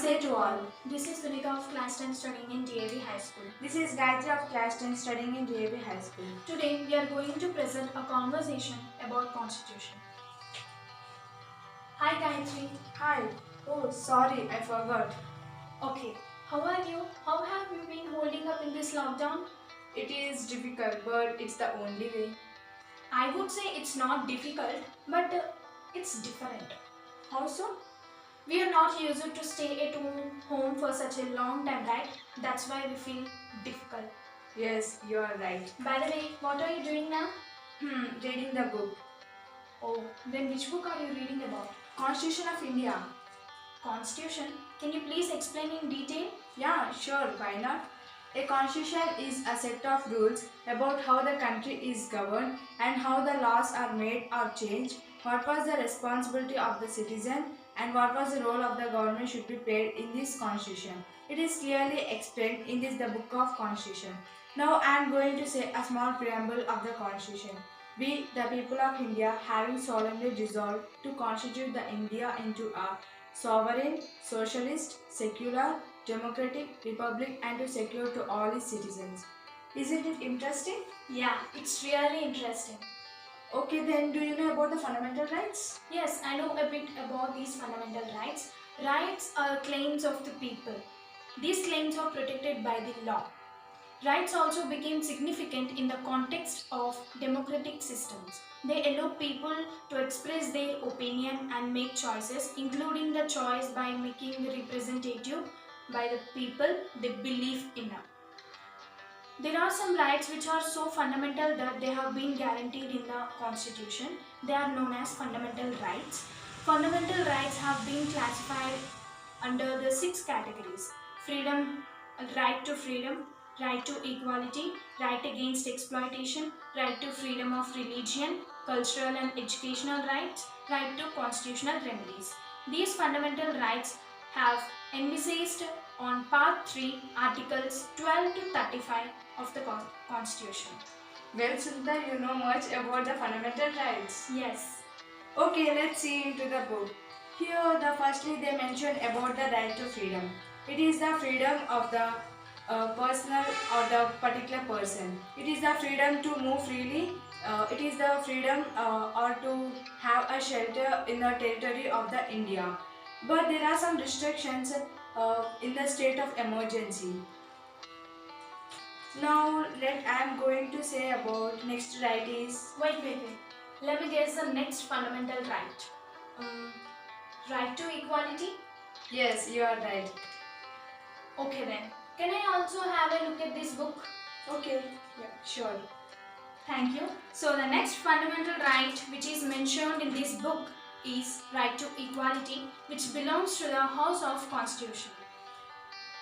Namaste to all. This is Sunita of class 10 studying in DAV High School. This is Gayatri of class 10 studying in DAV High School. Today we are going to present a conversation about Constitution. Hi Gayatri. Hi. Oh, sorry, I forgot. Okay, how are you? How have you been holding up in this lockdown? It is difficult, but it's the only way. I would say it's not difficult, but it's different. How so? We are not used to stay at home for such a long time, right? That's why we feel difficult. Yes, you are right. By the way, what are you doing now? Reading the book. Oh, then which book are you reading about? Constitution of India. Constitution? Can you please explain in detail? Yeah, sure, why not? A constitution is a set of rules about how the country is governed and how the laws are made or changed, what was the responsibility of the citizen, and what was the role of the government should be played in this constitution. It is clearly explained in the book of constitution. Now I am going to say a small preamble of the constitution. We, the people of India, having solemnly resolved to constitute the India into a sovereign, socialist, secular, democratic republic and to secure to all its citizens. Isn't it interesting? Yeah, it's really interesting. Okay, then do you know about the fundamental rights? Yes, I know a bit about these fundamental rights. Rights are claims of the people. These claims are protected by the law. Rights also became significant in the context of democratic systems. They allow people to express their opinion and make choices, including the choice by making the representative by the people they believe in. There are some rights which are so fundamental that they have been guaranteed in the Constitution. They are known as fundamental rights. Fundamental rights have been classified under the 6 categories: freedom, right to freedom, right to equality, right against exploitation, right to freedom of religion, cultural and educational rights, right to constitutional remedies. These fundamental rights have emphasized on Part 3, Articles 12 to 35 of the Constitution. Well, Sundar, you know much about the fundamental rights. Yes. Okay, let's see into the book. Here, firstly they mention about the right to freedom. It is the freedom of the personal or the particular person. It is the freedom to move freely. It is the freedom or to have a shelter in the territory of the India. But there are some restrictions in the state of emergency. Now, I am going to say about next right is. Wait. Let me guess the next fundamental right. Right to equality? Yes, you are right. Okay then. Can I also have a look at this book? Okay, yeah, sure. Thank you. So the next fundamental right which is mentioned in this book is right to equality, which belongs to the House of Constitution.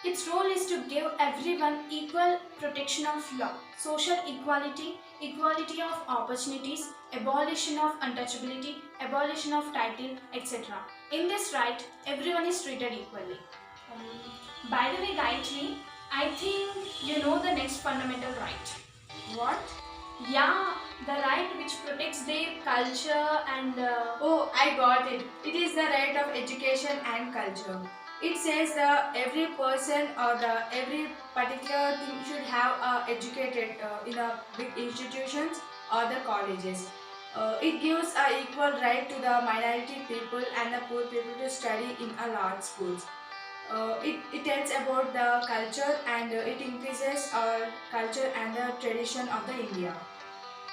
Its role is to give everyone equal protection of law, social equality, equality of opportunities, abolition of untouchability, abolition of title, etc. In this right, everyone is treated equally. By the way, Gayatri, I think you know the next fundamental right. What? Yeah, the right which protects their culture and... Oh, I got it. It is the right of education and culture. It says that every person or every particular thing should have educated in a big institutions or the colleges. It gives a equal right to the minority people and the poor people to study in a large schools. It tells about the culture and it increases our culture and the tradition of the India.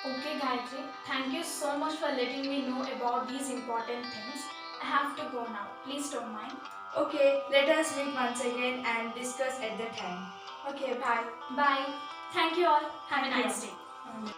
Okay Gayatri, thank you so much for letting me know about these important things. I have to go now. Please don't mind. Okay, let us meet once again and discuss at the time. Okay, bye. Bye. Thank you all. Have a Thank you. nice day.